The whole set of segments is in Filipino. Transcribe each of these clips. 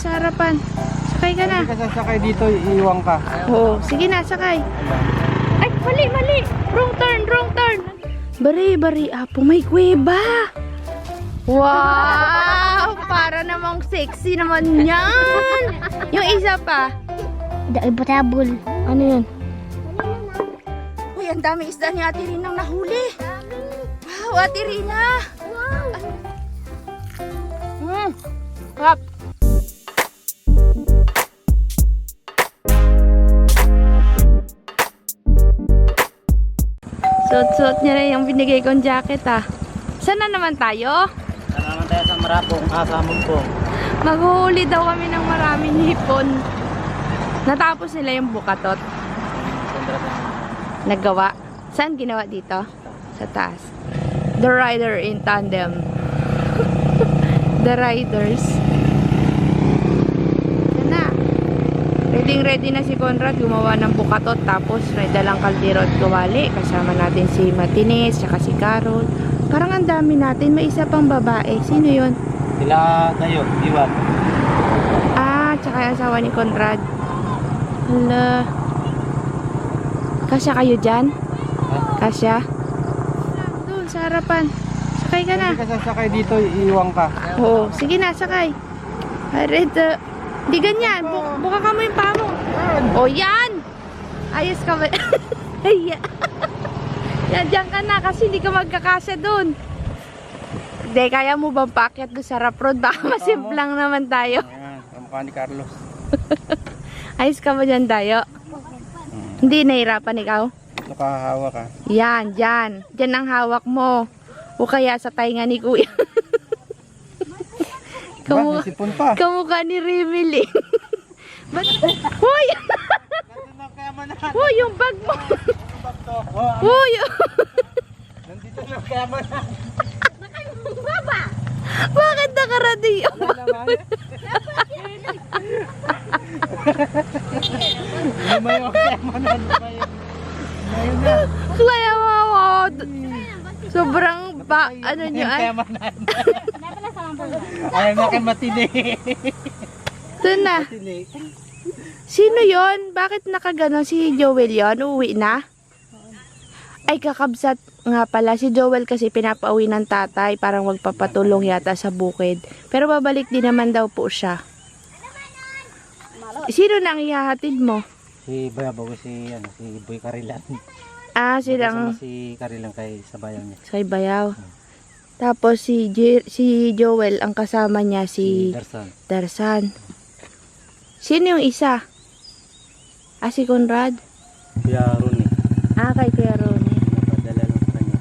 sa harapan. Sakay ka na. Hindi ka sasakay dito, iiwan ka. Oo, sige na, sakay. Ay, mali. Wrong turn. Bari, apo, may kuweba. Wow! Para namang sexy naman yan. Yung isa pa. Ibatabol. Ano yun? Uy, ang dami isda ni Ate Rinang nahuli. Wow, Ate Rina. Hap. Suot-suot niya rin yung binigay kong jacket ah. Saan na naman tayo? Saan naman tayo sa Marapong, sa Mumpong. Maghuhuli daw kami ng maraming hipon. Natapos nila yung bukatot. Nagawa. Saan ginawa dito? Sa taas. The rider in tandem. The riders. Yan na. Ready na si Conrad gumawa ng bukatot. Tapos may dalang kaldero at kawali. Kasama natin si Martinez, saka si Carol. Parang ang dami natin. May isa pang babae. Sino yun? Sila tayo, Iwan. Ah, tsaka yung asawa ni Conrad. Hala. Kasya kayo dyan? Kasya? Doon, sa harapan. Sakay ka na. Hindi ka sasakay dito, iiwan ka. Oo, sige na, sakay. Arito. Di ganyan. Buka ka mo yung paa mo. O, yan! Ayos ka ba? Yan, dyan ka na kasi hindi ka magkakasya doon. Hindi, kaya mo bang paakyat doon sa rough road? Baka masimplang naman tayo. Ayan, kamukha ni Carlos. Ayos ka ba dyan, Dayo? Hindi nahirapan ikaw? Ito kahawa ka. Yan, dyan. Dyan ang hawak mo. O kaya sa tainga ni Kuya. Ba, sipon pa. Kamukha ni Rimili. Hoy! Hoy, yung bag mo. Hoy! Nandito lang kaya man. Bakit nakaradiyo? Lumayo kaya man. Kaya mawawad. Sobrang ano nyo ay. Kaya man. Ayaw na kayo matili. Ito na. Sino yon? Bakit nakaganon? Si Joel yon? Uuwi na? Ay, kakabsat nga pala. Si Joel kasi pinapauwi ng tatay. Parang magpapatulong yata sa bukid. Pero babalik din naman daw po siya. Sino nang ihahatid mo? Si Bayabaw, si Boy Karilan. Ah, silang Si Karilan kay sa bayan niya. sa Bayaw. Tapos si Joel, ang kasama niya si Darsan. Sino yung isa? Ah, si Conrad? Kuya Ronnie. Ah, kay Kuya Ronnie. Napadala lang sa kanya.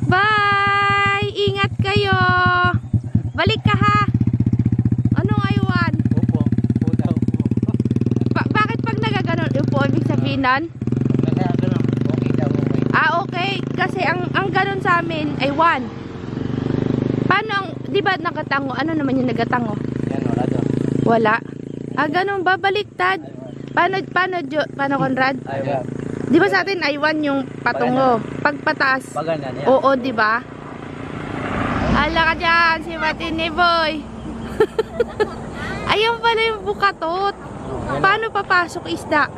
Bye! Ingat kayo! Balik ka ha! Anong aywan? Opo. Opo daw po. Bakit pag nagaganon, upo, ibig sabihin nun? Kaya ganun. Okay daw. Okay. Ah, okay. Kasi ang ganon sa amin ay 1. Paano ang, di ba nagatango? Ano naman yung nagatango? Yan, wala daw. Wala. Ah, ganon ba? Baliktad. Paano Conrad? Aywan. Di ba sa atin ay 1 yung patungo? Pagpataas. Pagana niya. Oo, di ba? Hala ka dyan, si Matini Boy. Ayun pala yung bukatot. Paano papasok isda?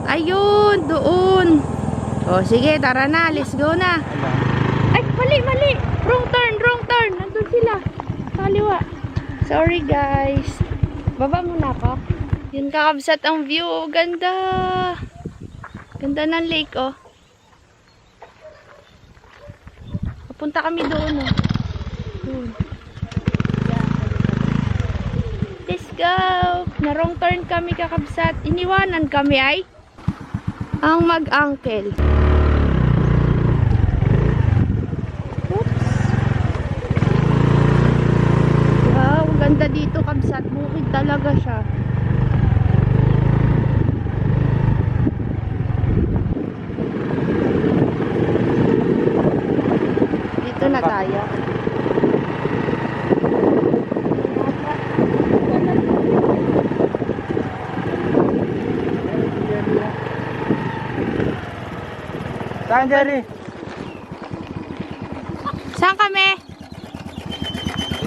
Ayun, doon. O, sige, tara na. Let's go na. Ay, mali. Wrong turn. Nandun sila. Kaliwa. Sorry, guys. Baba muna ako. Yun, kakabsat ang view. Ganda. Ganda ng lake, oh. Papunta kami doon, oh. Doon. Let's go. Na wrong turn kami, kakabsat. Iniwanan kami ay ang mag-uncle. Wow, ganda dito, kabsat. Bukid talaga siya. Dito na tayo. Saan, Jerry? Saan kami?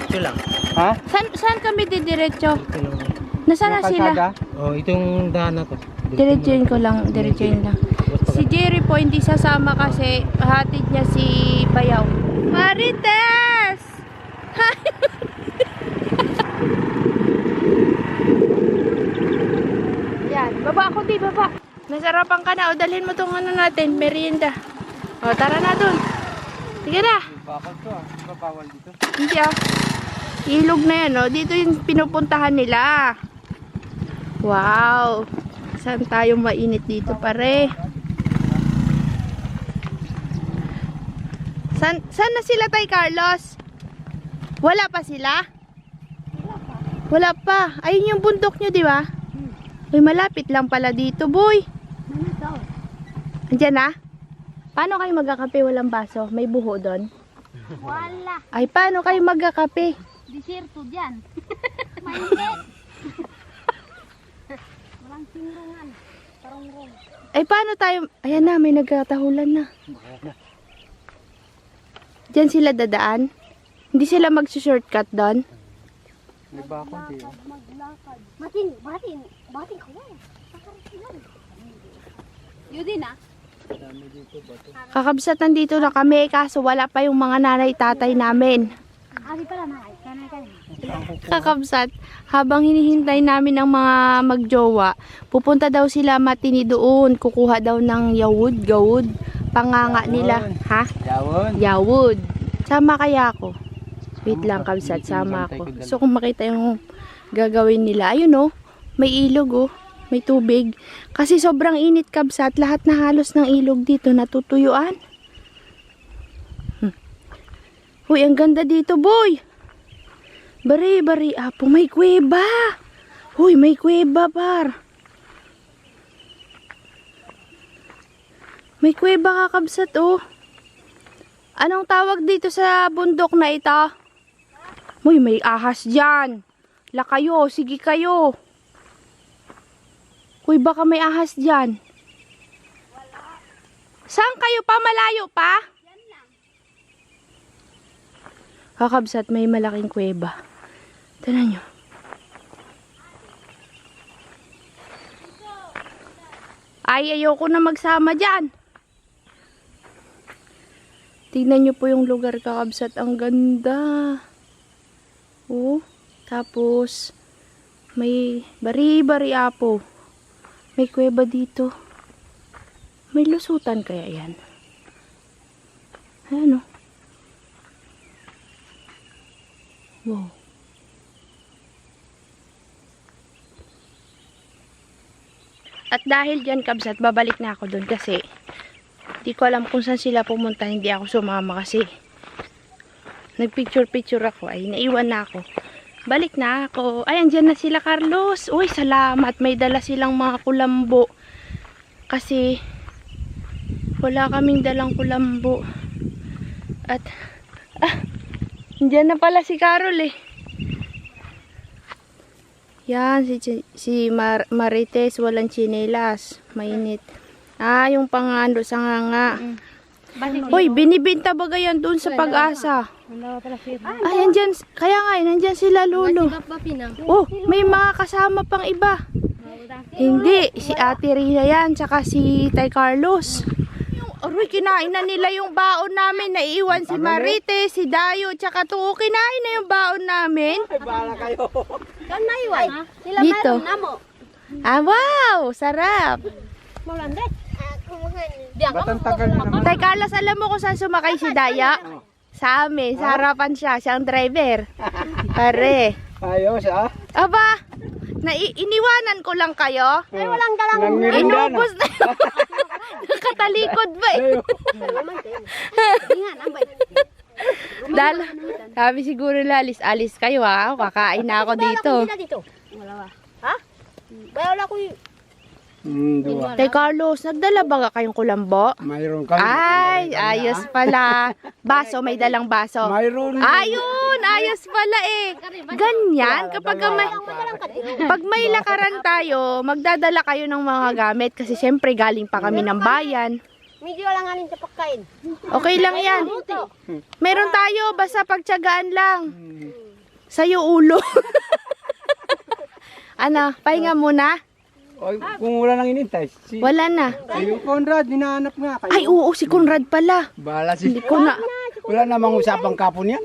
Ito lang. Ha? Saan kami didiretso? Ito lang. Nasaan na sila? Oh, itong daan na to. Diretsuin ko lang, diretsuin lang. Si Jerry po hindi sasama kasi hatid niya si Bayaw. Marites! Hi! Yan, baba ako di, baba. Nasarapan ka na, o dalhin mo tong ano natin, merienda. O, tara na dun. Sige na. Bakal to ah. Bawal dito. Hindi ah. Ilog na yan, o. Dito yung pinupuntahan nila. Wow. Saan tayo mainit dito, pare? Saan na sila, Tay Carlos? Wala pa sila? Wala pa. Ayun yung bundok nyo, di ba? Uy, malapit lang pala dito, boy. Andiyan na? Paano kayo magkakape walang baso? May buho doon? Wala. Ay, paano kayo magkakape? Desierto dyan. Mainit. Walang singrungan. Parungrong. Ay, paano tayo? Ayan na, may nagkatahulan na. Diyan sila dadaan? Hindi sila magsushortcut doon? May bakal dito. Maglakad. Bating ko. Yun din ah. Kakabsat nandito na kami, kaso wala pa yung mga nanay tatay namin. Ari pala na. Kanay. Kakabsat, habang hinihintay namin ang mga magjowa, pupunta daw sila matini doon, kukuha daw ng gawud, panganga nila. Ha? Yawon. Yawud. Sama kaya ako? Wait lang, kabsat, sama ako. So kung makita yung gagawin nila, ayun oh, may ilog oh, may tubig. Kasi sobrang init, kabsat, lahat na halos ng ilog dito natutuyuan. Uy, ang ganda dito, boy. Bari, apo, may kuweba. Uy, may kuweba, par. May kuweba ka, kabsat, oh. Anong tawag dito sa bundok na ito? Uy, may ahas dyan. Kayo, sige kayo. Uy, baka may ahas dyan. Saan kayo pa? Malayo pa? Kakabsat, may malaking kuweba. Tignan nyo. Ay, ayoko na magsama dyan. Tignan nyo po yung lugar, kakabsat. Ang ganda. Oh, tapos may bari apo. May kuweba dito. May lusutan kaya yan? Ayan oh. Wow. At dahil dyan, kabsat, babalik na ako doon kasi di ko alam kung saan sila pumunta. Hindi ako sumama kasi nagpicture ako. Ay, naiwan na ako. Balik na ako. Ay, andyan na sila, Carlos. Uy, salamat. May dala silang mga kulambo. Kasi wala kaming dalang kulambo. At andyan na pala si Carol eh. Yan, si Marites walang tsinelas. Mainit. Ah, yung pangando sa nganga. Hoy, binibinta ba yan doon sa Pag-asa? Ay, andyan. Kaya nga, nandyan sila, Lolo. Oh, may mga kasama pang iba. Hindi, si Ate Rhea yan, tsaka si Tay Carlos. Aroy, kinain na nila yung baon namin. Naiiwan si Marite, si Dayo, tsaka Tuo. Kinain na yung baon namin. Ay, bahala kayo. Kan naiwan. Sila Dito. mayroon na mo. Ah, wow! Sarap! Malandet. Ba't ang tagal na naman? Tay Carlos, alam mo kung saan sumakay si Daya? Sa amin, sa harapan siya. Siya ang driver. Pare. Ayos ah. Aba, iniwanan ko lang kayo. Ay, walang dalang Inubos na. Nakatalikod ba eh? Dingan, ambay. Dahil, sabi siguro alis kayo ha. Kakain na ako dito. Wala ba? Ha? Wala ko yung... Dua. Tay Carlos, nagdala ba kayong kulambo? Mayroon ka. Ay, ayos pala. Baso, may dalang baso. Mayroon. Ayun, ayos pala eh. Ganyan, kapag pag may lakaran tayo, magdadala kayo ng mga gamit kasi syempre galing pa kami ng bayan. Medyo lang alin sa pagkain. Okay lang yan. Meron tayo, basta pagtiyagaan lang. Sa'yo ulo. Ano, pahinga muna? Oy, kung wala nang inintay. Wala na. Yung Conrad, hinahanap nga kayo. Ay, oo, si Conrad pala. Bahala si... Hindi ko na... Wala namang usapang kapon yan.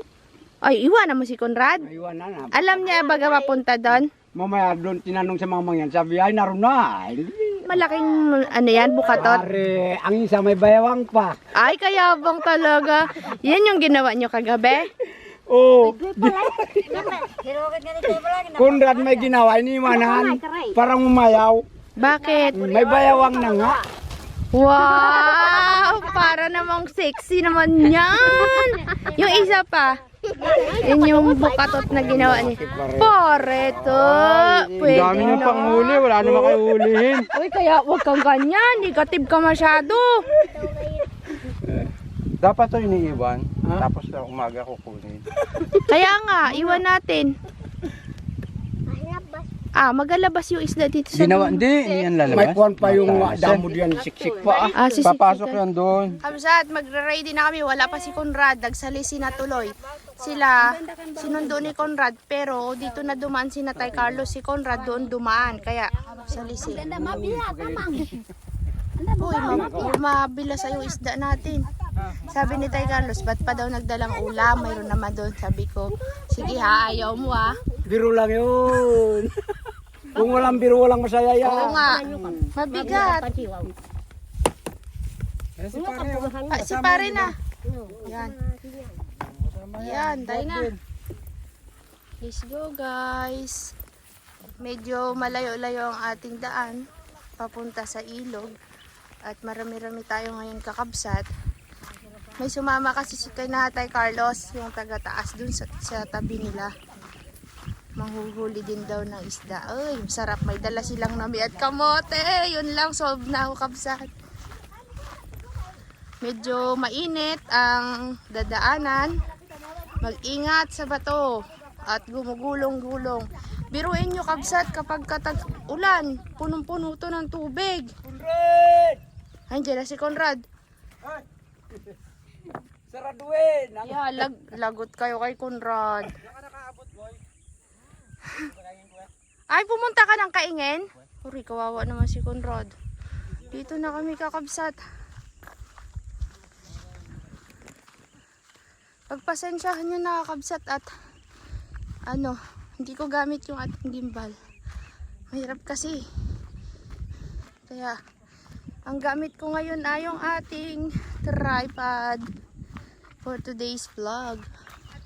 Ay, iwan mo si Conrad. Aywan na na. Alam niya baga mapunta doon? Mamaya doon tinanong sa mga mangyan. Sabi, ay naroon na. Hindi. Malaking, ano yan, bukatot. Pare, ang isa may bayawang pa. Ay, kayabang talaga. Yan yung ginawa nyo kagabi? Oh, Hirokit nga ni Kuya pala. Conrad may ginawa, iniwanan. Parang umayaw. Bakit? May bayawang na nga. Wow! Para namang sexy naman yan. Yung isa pa. Yun yung bukatot na ginawa niya. Pare to. Pwede Dami niyong na. panghuli, wala naman kayo hulihin. Uy, kaya huwag kang ganyan. Negative ka masyado. Dapat to iniiwan, tapos sa umaga kukunin. Kaya nga, iwan natin. Ah, magalabas yung isda dito sa... Hindi yan lalabas. May kuwan pa yung damo diyan, siksik pa. Ah, si Papasok yan doon. Kamsat, magra-ready na kami. Wala pa si Conrad. Nagsalisi na tuloy. Sila, sinundo ni Conrad. Pero dito na dumaan si Tay Carlos. Si Conrad doon dumaan. Kaya, salisi. Uy, mabilas yung isda natin. Sabi ni Tay Carlos, ba't pa daw nagdalang ulam? Mayroon naman doon. Sabi ko, sige ha, ayaw mo ha. Biro lang yun. Kung walang biro, walang masaya yan. Oo nga, mabigat. Si pare na. Yan. Yan, tayo na. Let's go guys. Medyo malayo-layo ang ating daan. Papunta sa ilog. At marami-rami tayo ngayon kakabsat. May sumama kasi si kay Tatay Carlos, yung taga-taas dun sa tabi nila. Manghuhuli din daw ng isda. Ay, sarap. May dala silang nami at kamote. Yun lang, solve na ako kabsat. Medyo mainit ang dadaanan. Mag-ingat sa bato at gumugulong-gulong. Biruin nyo kabsat kapag katag-ulan. Punong-puno to ng tubig. Ay, dyan na si Conrad. Saraduin! Yeah, lagot kayo kay Conrad. Ay, pumunta ka ng Kaingen? Uri, kawawa naman si Conrad. Dito na kami kakabsat. Pagpasensyahan nyo na kakabsat at hindi ko gamit yung ating gimbal. Mahirap kasi. Kaya, ang gamit ko ngayon ay yung ating tripod for today's vlog.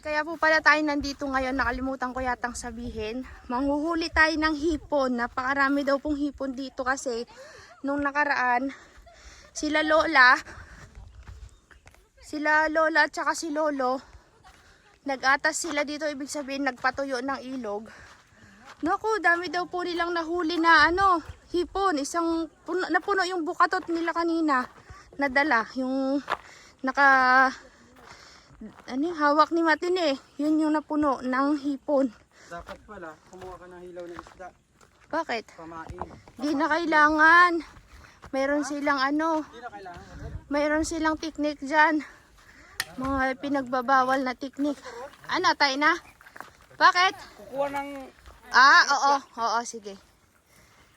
Kaya po pala tayo nandito ngayon, nakalimutan ko yatang sabihin. Manghuhuli tayo ng hipon. Napakarami daw pong hipon dito kasi nung nakaraan, sila Lola at saka si Lolo, nag-atas sila dito, ibig sabihin nagpatuyo ng ilog. Naku, dami daw po nilang nahuli na hipon. Napuno yung bukatot nila kanina. Nadala, yung hawak ni Matine. Yun yung napuno ng hipon. Dapat pala, kumuha ka ng hilaw ng isda. Bakit? Pamain. Di na kailangan. Meron silang Hindi na kailangan. mayroon silang teknik dyan. Mga pinagbabawal na teknik. Ano, tayo na? Bakit? Kukuha ng... Oo, sige.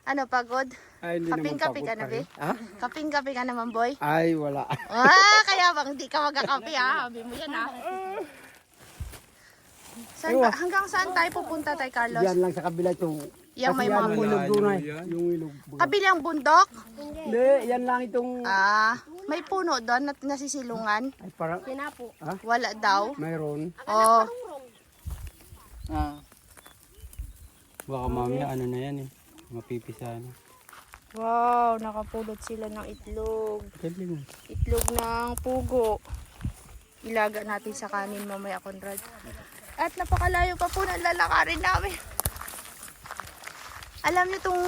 Ano, pagod? Ay, hindi Kaping-kapi ka na, be? Ha? Kaping-kapi ka naman, boy? Ay, wala. Kaya bang hindi ka magkakapi, ha? Sabi mo yan, ha? Hanggang saan tayo pupunta, Tay Carlos? Diyan lang sa kabila itong... Yan may mga yung bundok. ilog doon ay. Yung ilog. Kabilang bundok? Hindi, yan lang itong... May puno doon na nasisilungan. Ay, parang... Sinapo. Wala daw. Mayroon. Oh, Baka mamaya ano na yan eh. Mapipisa na. wow, nakapulot sila ng itlog. Galing. Itlog ng pugo. Ilaga natin sa kanin mamaya, Conrad. At napakalayo pa po ng lalakarin namin. Alam niyo itong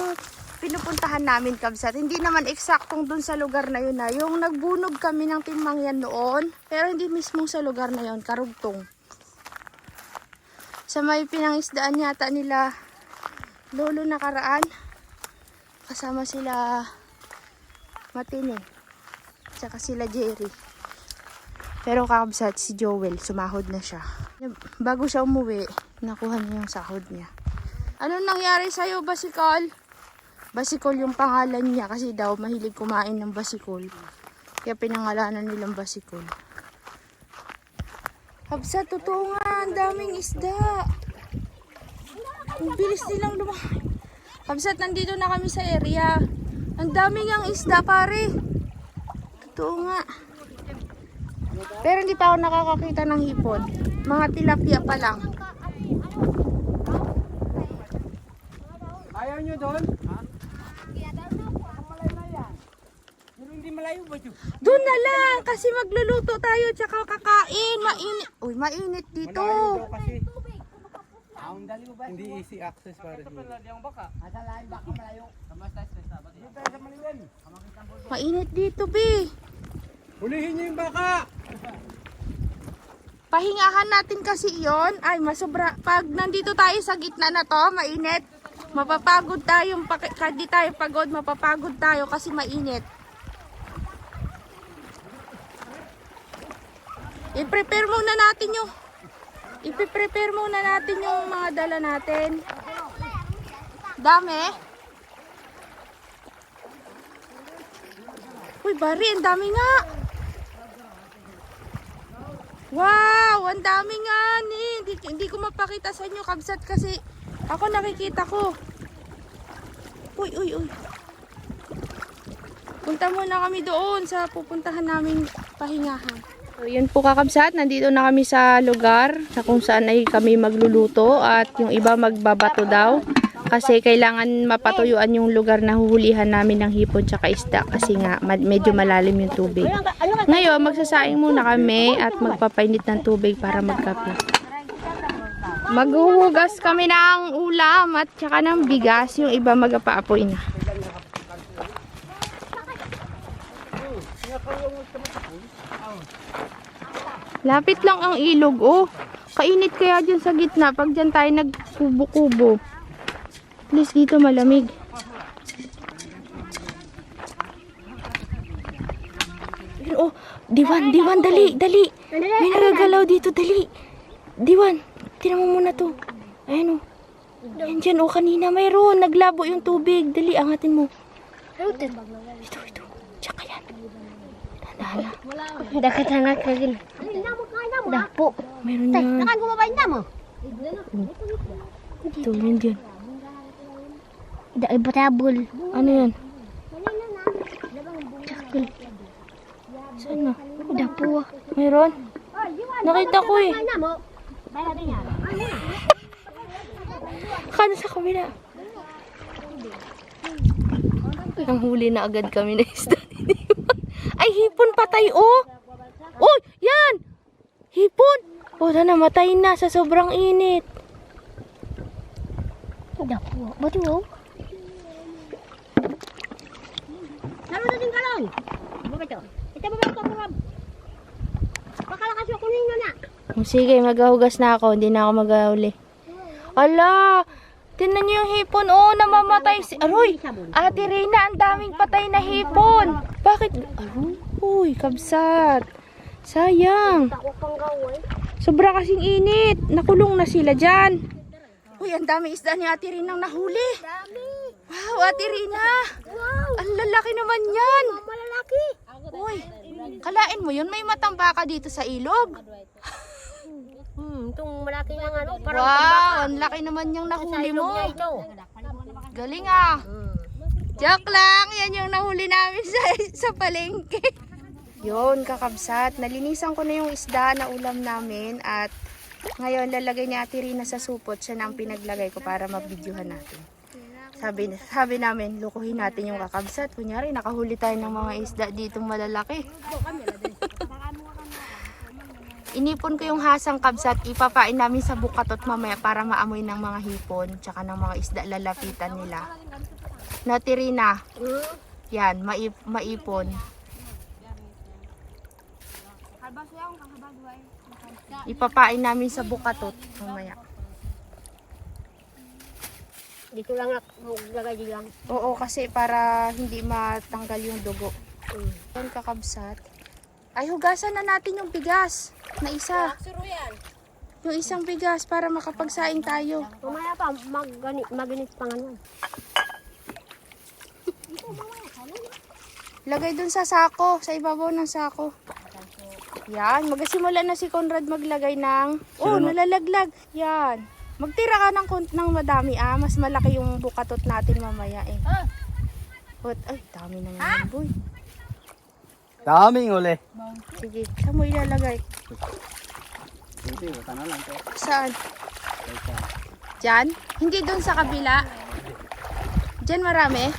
pinupuntahan namin, kabsat, hindi naman eksaktong dun sa lugar na yun na. Yung nagbunog kami ng timangyan noon, pero hindi mismo sa lugar na yun, karugtong. Sa may pinangisdaan yata nila Lolo nakaraan. Kasama sila Matine. Tsaka sila Jerry. Pero kakabsat si Joel, sumahod na siya. Bago siya umuwi, nakuha niya yung sahod niya. Anong nangyari sa'yo, Basikol? Basikol yung pangalan niya kasi daw mahilig kumain ng basikol. Kaya pinangalanan nilang Basikol. Kabsat, totoo nga, ang daming isda. Ang bilis nilang lumaki. Kabsat, nandito na kami sa area. Ang daming ang isda, pare. Totoo nga. Pero hindi pa ako nakakakita ng hipon. Mga tilapia pa lang. Ayaw nyo doon? Pero hindi malayo ba yun? Doon na lang kasi magluluto tayo tsaka kakain. Mainit. Uy, mainit dito. Kasi ang dali mo ba? Hindi easy access para sa Asa lain baka malayo. Dito tayo sa maliwan. Mainit dito, be. Hulihin nyo yung baka. Pahingahan natin kasi iyon. Ay, masobra. Pag nandito tayo sa gitna na to, mainit. Mapapagod tayo. Hindi tayo pagod, mapapagod tayo kasi mainit. I-prepare muna natin yung I-prepare muna natin yung mga dala natin. Dami. Uy, bari, ang dami nga. Wow, ang dami nga ni. Hindi ko mapakita sa inyo, kabsat, kasi ako nakikita ko. Uy, uy, uy. Punta muna kami doon sa pupuntahan naming pahingahan. So, yun po kakabsat, nandito na kami sa lugar sa kung saan ay kami magluluto at yung iba magbabato daw. Kasi kailangan mapatuyuan yung lugar na huhulihan namin ng hipon tsaka isda kasi nga medyo malalim yung tubig. Ngayon, magsasaing muna kami at magpapainit ng tubig para magkape. Maghuhugas kami ng ulam at tsaka ng bigas, yung iba magpaapoy na. Lapit lang ang ilog, oh. Kainit kaya dyan sa gitna pag dyan tayo nagkubo-kubo. At least dito malamig. Oh, Diwan, dali, dali. May nagagalaw dito, dali. Diwan, tinan mo muna to. Ayan, oh. Ayan dyan, oh, kanina mayroon. Naglabo yung tubig. Dali, angatin mo. Ito. Tsaka yan. Tandaan na. Dakat-hangat ka din. Dapo. Meron yan. Nakagumabay na mo. Ito, yun dyan. Ibatabol. Ano yan? Saan na? Dapo. Meron? Nakita ko eh. Kano sa kabila? Nanghuli na agad kami na isda. Ay, hipon patay, oh! Oh, yan! Hipon! Oh, na namatay na sa sobrang init. Dapo. Ba't mo? Lalo na din kalong. Ano ba ito? Ito ba ito? Bakala kasi ako ninyo na. Oh, sige, maghuhugas na ako. Hindi na ako maghahuli. Ala! Tingnan niyo yung hipon. Oh, namamatay si... Aroy! Ate Reyna, ang daming patay na hipon. Bakit? Aroy, kabsat. Sayang. Ako pang gawin. Sobra kasing init. Nakulong na sila dyan. Uy, ang dami isda ni Ate Rina nahuli. Dami. Wow, Ate Rina. Wow. Ang lalaki naman yan. Malalaki. Uy, kalain mo yun. May matambaka dito sa ilog. Itong malaki ng ano. Wow, ang laki naman yung nahuli mo. Ito. Galing ah. Joke lang. Yan yung nahuli namin sa palengke. Yun, kakabsat. Nalinisan ko na yung isda na ulam namin at ngayon lalagay ni Ate Rina sa supot. Siya na ang pinaglagay ko para mabidyohan natin. Sabi namin, lukuhin natin yung kakabsat. Kunyari, nakahuli tayo ng mga isda ditong malalaki. Inipon ko yung hasang kabsat. Ipapain namin sa bukatot mamaya para maamoy ng mga hipon. Tsaka ng mga isda lalapitan nila. Na Ate Rina, yan, maipon. Ipapain namin sa bukatot mamaya. Dito lang ako lagay di lang. Oo, kasi para hindi matanggal yung dugo. Yan kakabsat. Ay, hugasan na natin yung bigas na isa. Yung isang bigas para makapagsaing tayo. Mamaya pa, maginit pa nga yan. Lagay dun sa sako, sa ibabaw ng sako. Yan, magsimula na si Conrad maglagay ng... Oh, nalalaglag. Yan. Magtira ka ng madami mas malaki yung bukatot natin mamaya eh. Ay, dami naman yung boy. Daming uli. Sige, saan mo ilalagay? Hindi, wata na lang to. Saan? Diyan? Hindi dun sa kabila? Diyan marami?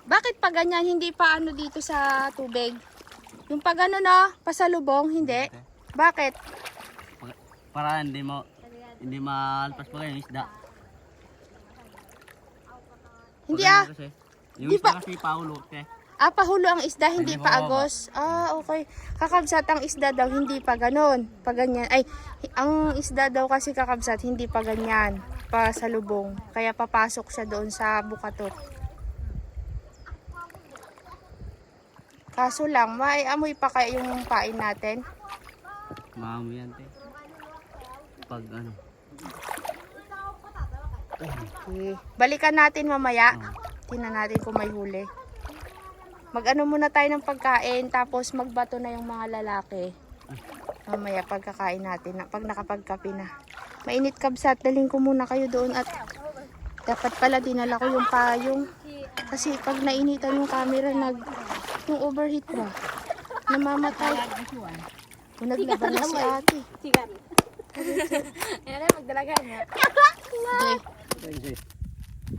Bakit pa ganyan, hindi pa ano dito sa tubig? Yung pag ano na, pasalubong, hindi? Bakit? Para hindi malpas pa kayo yung isda. Hindi Kasi, yung Di isda ba- kasi paulo. Okay? pahulo ang isda, hindi Hindi pa mababa. agos. Okay. Kakabsat ang isda daw, hindi pa ganon. Pa ganyan. Ay, ang isda daw kasi kakabsat, hindi pa ganyan. Pasalubong. Kaya papasok siya doon sa bukatot. Kaso lang, amoy pa kaya yung pain natin. Maamoy yan, te. Pag ano. Okay. Balikan natin mamaya. Tingnan natin kung may huli. Mag-ano muna tayo ng pagkain, tapos magbato na yung mga lalaki. Mamaya pagkakain natin, pag nakapagkape na. Mainit kabsat, daling ko muna kayo doon at dapat pala dinala ko yung payong. Kasi pag nainitan yung camera, yung overheat ba? Namamatay. Kung naglaban na si ate. Ayan na, magdalaga niya. Okay.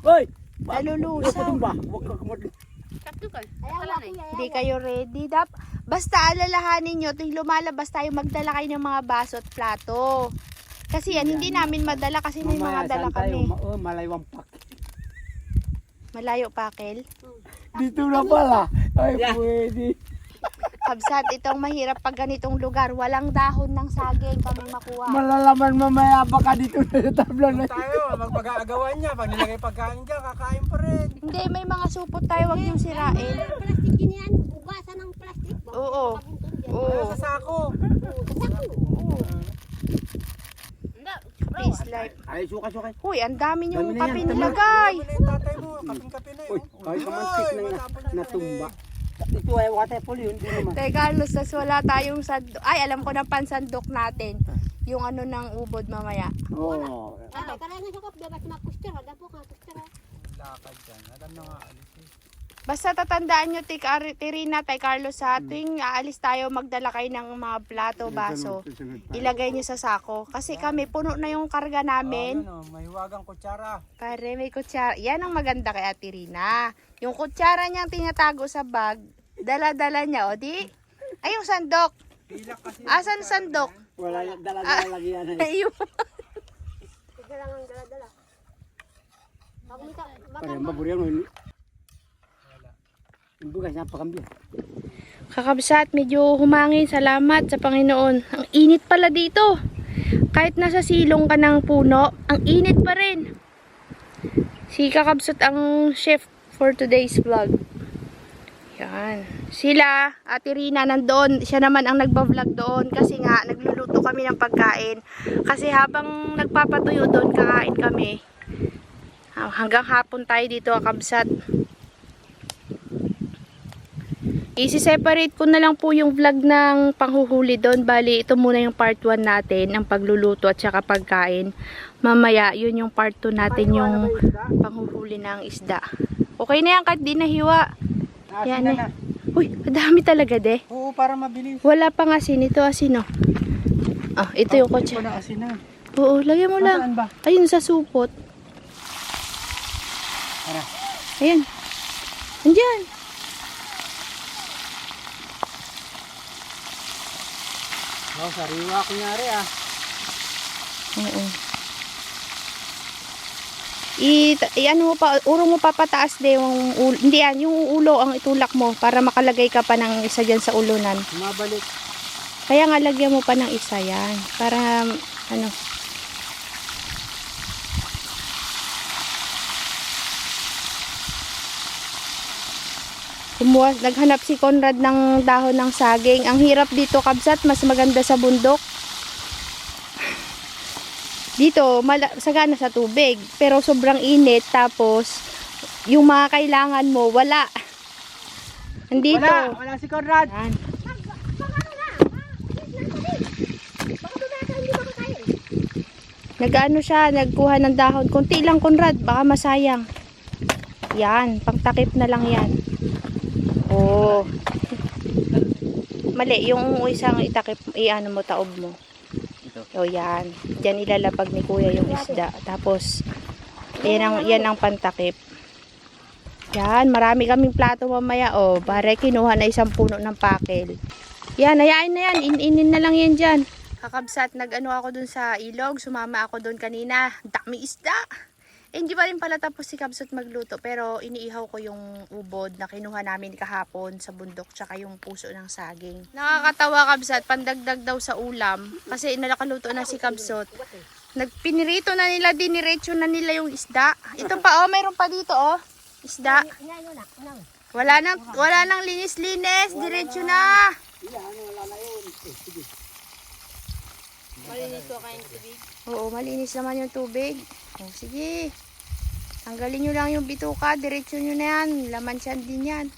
Hoy! Nalulusaw. Huwag ka kumot. Hindi kayo ready. Basta alalahanin nyo, tuwing lumalabas tayo, magdala kayo ng mga baso at plato. Kasi yan, hindi namin madala kasi may mga dala kami. Malaywang pak. Malayo pakel. Dito na pala. Ay, pwede. Kabsat, itong mahirap pag ganitong lugar. Walang dahon ng saging kami makuha. Malalaman mamaya baka dito na sa tabla na. Tayo, magpag-aagawan niya. Pag nilagay pagkain dyan, kakain pa rin. Hindi, may mga supot tayo. Huwag yung sirain. Plastic yun yan. Ugasan ng plastic. Oo. Ano Oo. sa sako? Peace life. Ay, suka. Uy, ang dami yung Dami na yan, kape tama. nilagay. Ano yung tatay mo? Kaping-kape na Uy, yun. kahit kamantik na natumba. Ito ay waterfall yun. Hindi naman. Teka, Carlos, tas wala tayong sandok. Ay, alam ko na pansandok natin. Yung ano ng ubod mamaya. Oo. Ay, kaya nga sukop. Dapat makustir. Hada po ka kustir. Lakad dyan. Alam na nga, alis eh. Basta tatandaan nyo, Tirina, Tay Carlos, sa tuwing aalis tayo, magdala kayo ng mga plato, baso. Ilagay nyo sa sako. Kasi kami, puno na yung karga namin. Ano, may huwagang kutsara. Pare, may kutsara. Yan ang maganda kay Ate Rina. Yung kutsara niyang tinatago sa bag, dala-dala niya, o di? Ay, yung sandok. Pilak kasi. Asan sandok? Wala yung dala-dala lagi yan. Ayun. Tignan lang ang dala-dala. Pag Parang maburiyan mo yun. Yung bugas na pakambya. Kakabsat, medyo humangin. Salamat sa Panginoon. Ang init pala dito. Kahit nasa silong ka ng puno, ang init pa rin. Si Kakabsat ang chef for today's vlog. Yan. Sila, Ate Rina, nandoon. Siya naman ang nagba-vlog doon. Kasi nga, nagluluto kami ng pagkain. Kasi habang nagpapatuyo doon, kakain kami. Hanggang hapon tayo dito, Kakabsat. Isi-separate ko na lang po yung vlog ng panghuhuli doon. Bali, ito muna yung part 1 natin, ang pagluluto at saka pagkain. Mamaya, yun yung part 2 natin, yung panghuhuli ng isda. Okay na yan, kahit di nahiwa. Yan eh. Uy, madami talaga de. Oo, para mabilis. Wala pang asin. Ito asin, oh. Ah, ito yung kotse. Wala kasi na. Oo, lagyan mo lang. Nasaan ba? Ayun, sa supot. Tara. Ayan. Andiyan. Oh, sariwa kunyari ah. Oo. Ano mo pa, urong mo pa pataas de yung ulo. Hindi yan, yung ulo ang itulak mo para makalagay ka pa ng isa dyan sa ulunan. Mabalik. Kaya nga lagyan mo pa ng isa yan. Para, ano. Naghanap si Conrad ng dahon ng saging. Ang hirap dito, kabsat, mas maganda sa bundok. Dito, sagana sa tubig, pero sobrang init, tapos yung mga kailangan mo, wala. Nandito. Wala si Conrad. Yan. Nag-ano siya, nagkuha ng dahon. Kunti lang, Conrad, baka masayang. Yan, pangtakip na lang yan. Oh. Mali, yung isang itakip, i-ano mo, taob mo. O yan. Diyan ilalapag ni kuya yung isda. Tapos, yan ang pantakip. Yan, marami kaming plato mamaya. O, pare, kinuha na isang puno ng pakel. Yan, hayain na yan. In-inin na lang yan dyan. Kakabsat, nag-ano ako dun sa ilog. Sumama ako dun kanina. Dami isda. Hindi pa rin pala tapos si Kabsat magluto. Pero iniihaw ko yung ubod na kinuha namin kahapon sa bundok. Tsaka yung puso ng saging. Nakakatawa, Kabsat. Pandagdag daw sa ulam. Kasi nakaluto na si Kabsat. Nagpinirito na nila, diniretso na nila yung isda. Ito pa, oh, mayroon pa dito, oh. Isda. Wala nang linis-linis. Diretso na. Malinis ko kayong tubig? Oo, malinis naman yung tubig. O, sige. Tanggalin nyo lang yung bituka. Diretso nyo na yan. Laman siyan din yan.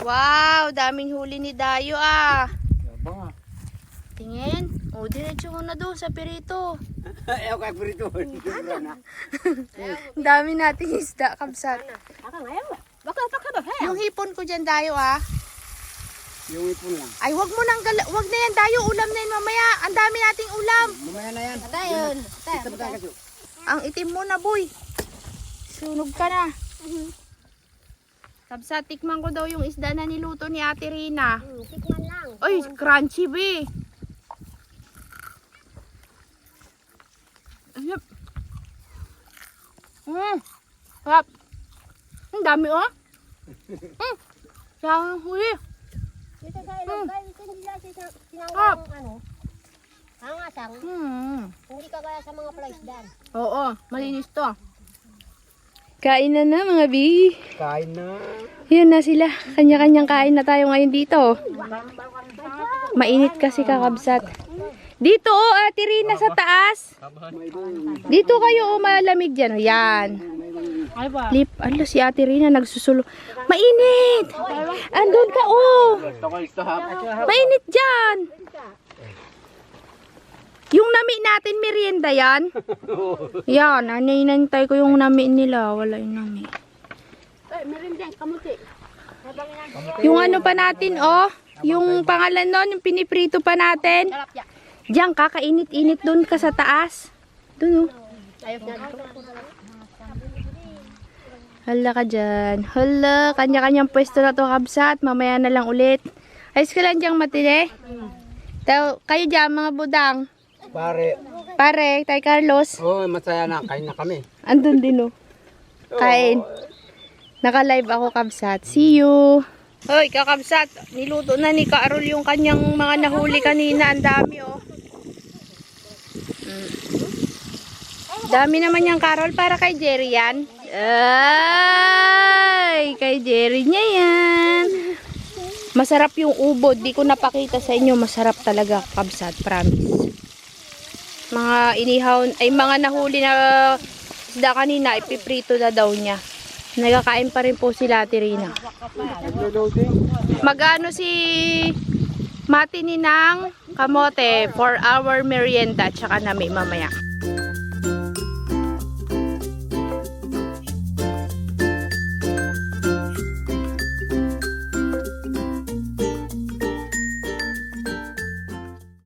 Wow, daming huli ni Dayo ah. Tingin. O, diretso ko na doon sa pirito. Ayaw kay Pirito. Ang dami nating isda, Kabsat. Baka Yung hipon ko dyan, Dayo ah. Yung ipon lang. Ay, wag na yan, Dayo. Ulam na yan mamaya. Ang dami nating ulam. Mamaya na yan. Ayun. Ang itim mo na, boy. Sunog ka na. Kabsat, tikman ko daw yung isda na niluto ni Ate Rina. Tikman lang. Ay, crunchy, be. Ayop. Sarap. Ang dami, oh. Sayang huli. Dito sa ilog, guys, hindi lang sinanggang hangasang. Hindi kagaya sa mga plaisdan. Oo, malinis to. Kain na mga bi. Kain na. Yan na sila. Kanya-kanyang kain na tayo ngayon dito. Mainit kasi, Kakabsat. Dito, oh, Ate Rina sa taas. Dito kayo, oh, malamig dyan. Yan. Lip, ano si Ate Rina nagsusulo. Mainit! Andun ka, oh. Mainit dyan. Yung nami natin, merienda yan. Yan, naninantay ko yung nami nila. Wala yung nami. Yung ano pa natin, oh. Yung pangalan nun, yung piniprito pa natin. Diyan, kakainit-init dun ka sa taas. Dun, oh. Hala ka dyan. Hala, kanya-kanyang pwesto na to, Kabsat. Mamaya na lang ulit. Ayos ka lang dyan, Matine. Kayo dyan, mga budang. Pare, Tay Carlos. Oh, masaya na. Kain na kami. Andun din, oh. Kain. Naka-live ako, Kabsat. See you. Hoy, Kakabsat. Niluto na ni Carol yung kanyang mga nahuli kanina. Ang dami, oh. Dami naman yung Carol para kay Jerry yan. Ay, kay Jerry niya yan. Masarap yung ubod. Di ko napakita sa inyo. Masarap talaga, Kabsat. Promise. Mga inihaw, ay mga nahuli na isda kanina, ipiprito na daw niya. Nagkakain pa rin po sila, Ate Rina. Magano si Mati Ninang kamote for our merienda tsaka nami mamaya.